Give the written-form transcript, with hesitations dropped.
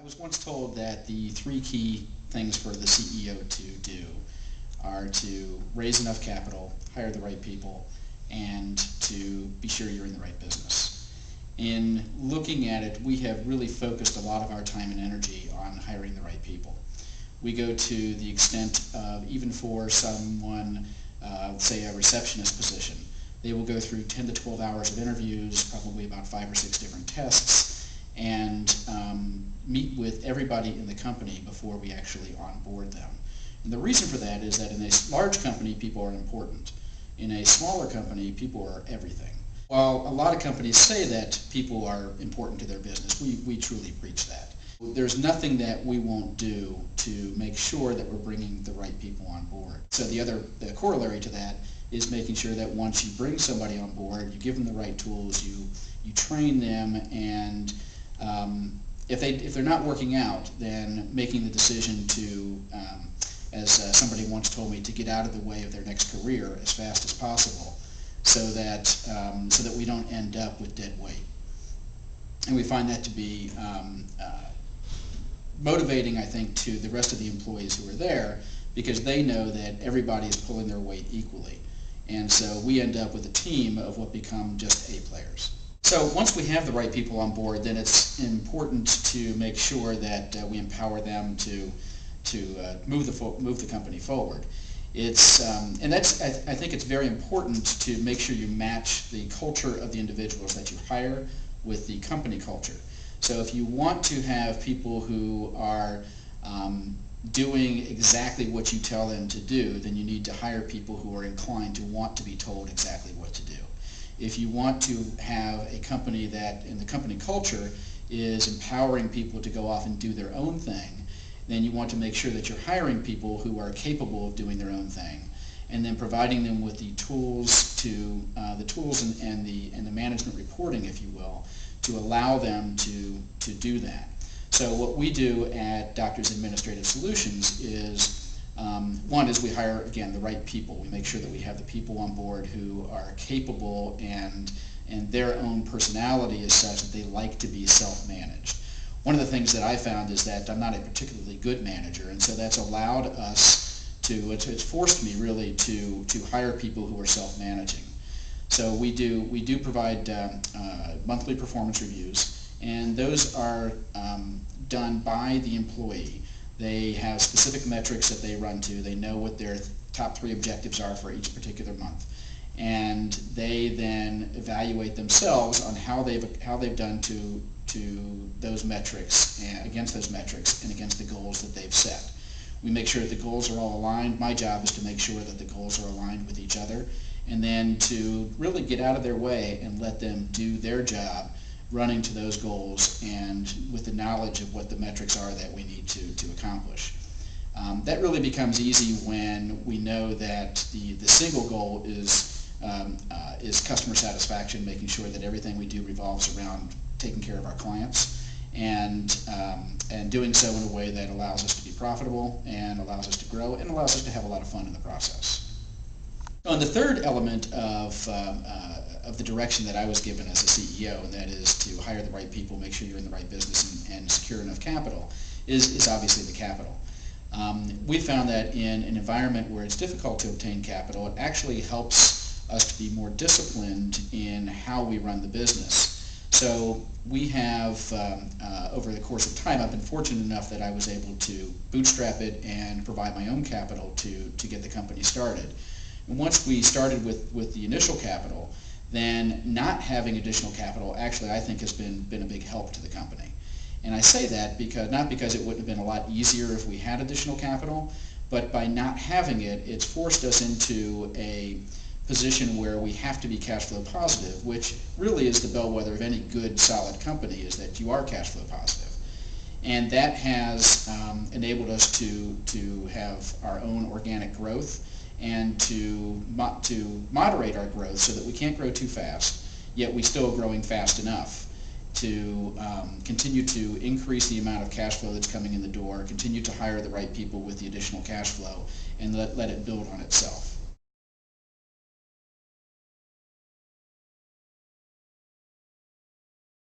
was once told that the three key things for the CEO to do are to raise enough capital, hire the right people, and to be sure you're in the right business. In looking at it, we have really focused a lot of our time and energy on hiring the right people. We go to the extent of, even for someone, say a receptionist position, they will go through 10 to 12 hours of interviews, probably about 5 or 6 different tests, and meet with everybody in the company before we actually onboard them. And the reason for that is that in a large company, people are important. In a smaller company, people are everything. While a lot of companies say that people are important to their business, we truly preach that. There's nothing that we won't do to make sure that we're bringing the right people on board. So the corollary to that is making sure that once you bring somebody on board, you give them the right tools, you train them, and if they're not working out, then making the decision to, as somebody once told me, to get out of the way of their next career as fast as possible, so that we don't end up with dead weight. And we find that to be motivating, I think, to the rest of the employees who are there, because they know that everybody is pulling their weight equally. And so we end up with a team of what become just A players. So once we have the right people on board, then it's important to make sure that we empower them to move the company forward. And I think it's very important to make sure you match the culture of the individuals that you hire with the company culture. So if you want to have people who are doing exactly what you tell them to do, then you need to hire people who are inclined to want to be told exactly what to do. If you want to have a company that, in the company culture, is empowering people to go off and do their own thing, then you want to make sure that you're hiring people who are capable of doing their own thing, and then providing them with the tools and the management reporting, if you will, to allow them to do that. So what we do at Doctors Administrative Solutions is, one is we hire, again, the right people. We make sure that we have the people on board who are capable, and their own personality is such that they like to be self-managed. One of the things that I found is that I'm not a particularly good manager, and so that's allowed us it's forced me really to hire people who are self-managing. So we do provide monthly performance reviews, and those are done by the employee. They have specific metrics that they run to. They know what their top 3 objectives are for each particular month, and they then evaluate themselves on how they've done to those metrics, and against those metrics, and against the goals that they've set. We make sure that the goals are all aligned. My job is to make sure that the goals are aligned with each other, and then to really get out of their way and let them do their job running to those goals, and with the knowledge of what the metrics are that we need to accomplish. That really becomes easy when we know that the single goal is customer satisfaction, making sure that everything we do revolves around taking care of our clients, and doing so in a way that allows us to be profitable, and allows us to grow, and allows us to have a lot of fun in the process. And the third element of the direction that I was given as a CEO, and that is to hire the right people, make sure you're in the right business, and secure enough capital, is obviously the capital. We found that in an environment where it's difficult to obtain capital, it actually helps us to be more disciplined in how we run the business. So we have, over the course of time, I've been fortunate enough that I was able to bootstrap it and provide my own capital to get the company started. And once we started with the initial capital, then not having additional capital actually, I think, has been a big help to the company. And I say that not because it wouldn't have been a lot easier if we had additional capital, but by not having it, it's forced us into a position where we have to be cash flow positive, which really is the bellwether of any good, solid company, is that you are cash flow positive. And that has enabled us to have our own organic growth, and to moderate our growth so that we can't grow too fast, yet we still growing fast enough to continue to increase the amount of cash flow that's coming in the door, continue to hire the right people with the additional cash flow, and let it build on itself.